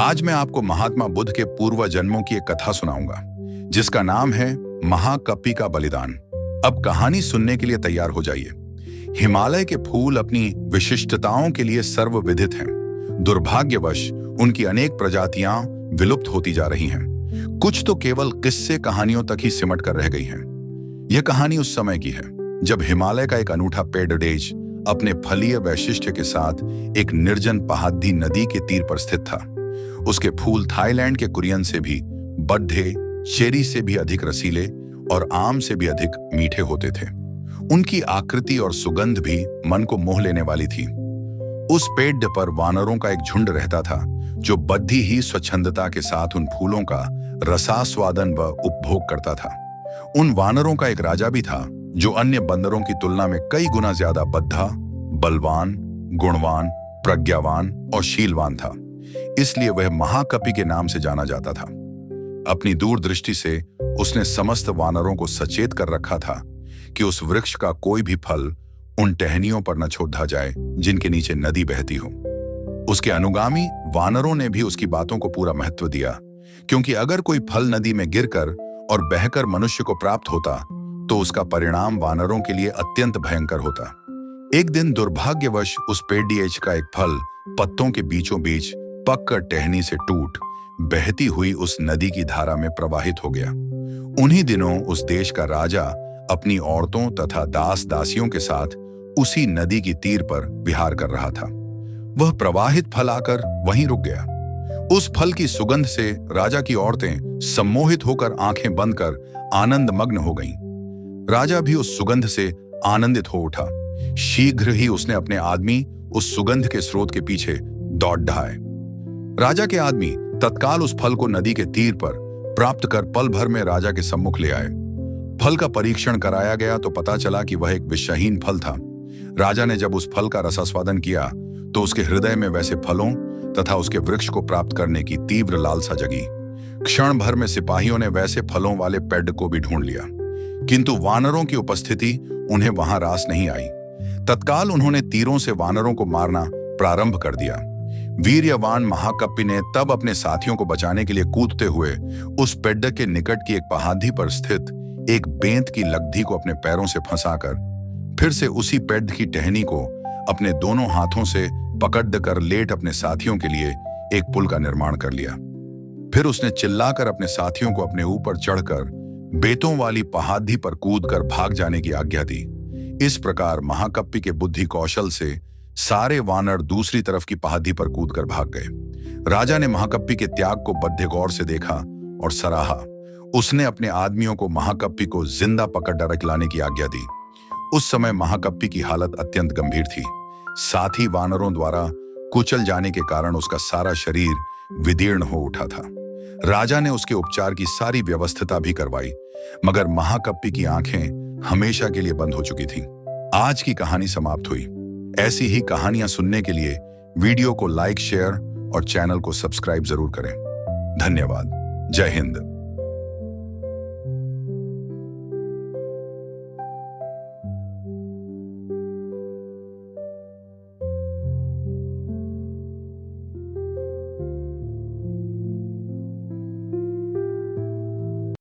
आज मैं आपको महात्मा बुद्ध के पूर्व जन्मों की एक कथा सुनाऊंगा जिसका नाम है महाकपि का बलिदान। अब कहानी सुनने के लिए तैयार हो जाइए। हिमालय के फूल अपनी विशिष्टताओं के लिए सर्वविदित हैं। दुर्भाग्यवश उनकी अनेक प्रजातियां विलुप्त होती जा रही हैं। कुछ तो केवल किस्से कहानियों तक ही सिमट कर रह गई हैं। यह कहानी उस समय की है जब हिमालय का एक अनूठा पेड़ डेज अपने फलीय वैशिष्ट्य के साथ एक निर्जन पहाड़ी नदी के तीर पर स्थित था। उसके फूल थाईलैंड के कुरियन से भी बड्ढे, चेरी से भी अधिक रसीले और आम से भी अधिक मीठे होते थे। उनकी आकृति और सुगंध भी मन को मोह लेने वाली थी। उस पेड़ पर वानरों का एक झुंड रहता था जो बद्धी ही स्वच्छंदता के साथ उन फूलों का रसास्वादन व उपभोग करता था। उन वानरों का एक राजा भी था जो अन्य बंदरों की तुलना में कई गुना ज्यादा बद्धा, बलवान, गुणवान, प्रज्ञावान और शीलवान था। इसलिए वह महाकपि के नाम से जाना जाता था। अपनी दूरदृष्टि से उसने समस्त वानरों को सचेत कर रखा था कि उस वृक्ष का कोई भी फल उन टहनियों पर न छोड़ा जाए जिनके नीचे नदी बहती हो। उसके अनुगामी वानरों ने भी उसकी बातों को पूरा महत्व दिया, क्योंकि अगर कोई फल नदी में गिरकर और बहकर मनुष्य को प्राप्त होता तो उसका परिणाम वानरों के लिए अत्यंत भयंकर होता। एक दिन दुर्भाग्यवश उस पेड़िएच का एक फल पत्तों के बीचों बीच पककर टहनी से टूट बहती हुई उस नदी की धारा में प्रवाहित हो गया। उन्हीं दिनों उस देश का राजा अपनी औरतों तथा दास दासियों के साथ उसी नदी की तीर पर विहार कर रहा था। वह प्रवाहित फल आकर वहीं रुक गया। उस फल की सुगंध से राजा की औरतें सम्मोहित होकर आंखें बंद कर आनंद मग्न हो गईं। राजा भी उस सुगंध से आनंदित हो उठा। शीघ्र ही उसने अपने आदमी उस सुगंध के स्रोत के पीछे दौड़ ढाए। राजा के आदमी तत्काल उस फल को नदी के तीर पर प्राप्त कर पल भर में राजा के सम्मुख ले आए। फल का परीक्षण कराया गया तो पता चला कि वह एक विषहीन फल था। राजा ने जब उस फल का रसास्वादन किया तो उसके हृदय में वैसे फलों तथा उसके वृक्ष को प्राप्त करने की तीव्र लालसा जगी। क्षण भर में सिपाहियों ने वैसे फलों वाले पेड़ को भी ढूंढ लिया, किंतु वानरों की उपस्थिति उन्हें वहां रास नहीं आई। तत्काल उन्होंने तीरों से वानरों को मारना प्रारंभ कर दिया। वीर्यवान महाकपि ने तब अपने साथियों को बचाने के लिए कूदते हुए उस पेड़ के निकट की एक पहाड़ी पर स्थित एक बेंत की लकड़ी को अपने पैरों से फंसाकर फिर से उसी पेड़ की टहनी को अपने दोनों हाथों से पकड़ कर लेट अपने साथियों के लिए एक पुल का निर्माण कर लिया। फिर उसने चिल्लाकर अपने साथियों को अपने ऊपर चढ़कर बेतों वाली पहाड़ी पर कूदकर भाग जाने की आज्ञा दी। इस प्रकार महाकपि के बुद्धि कौशल से सारे वानर दूसरी तरफ की पहाड़ी पर कूदकर भाग गए। राजा ने महाकपि के त्याग को बड़े गौर से देखा और सराहा। उसने अपने आदमियों को महाकपि को जिंदा पकड़ लाने की आज्ञा दी। उस समय महाकपि की हालत अत्यंत गंभीर थी। साथ ही वानरों द्वारा कुचल जाने के कारण उसका सारा शरीर विदीर्ण हो उठा था। राजा ने उसके उपचार की सारी व्यवस्था भी करवाई, मगर महाकपि की आंखें हमेशा के लिए बंद हो चुकी थीं। आज की कहानी समाप्त हुई। ऐसी ही कहानियां सुनने के लिए वीडियो को लाइक, शेयर और चैनल को सब्सक्राइब जरूर करें। धन्यवाद। जय हिंद।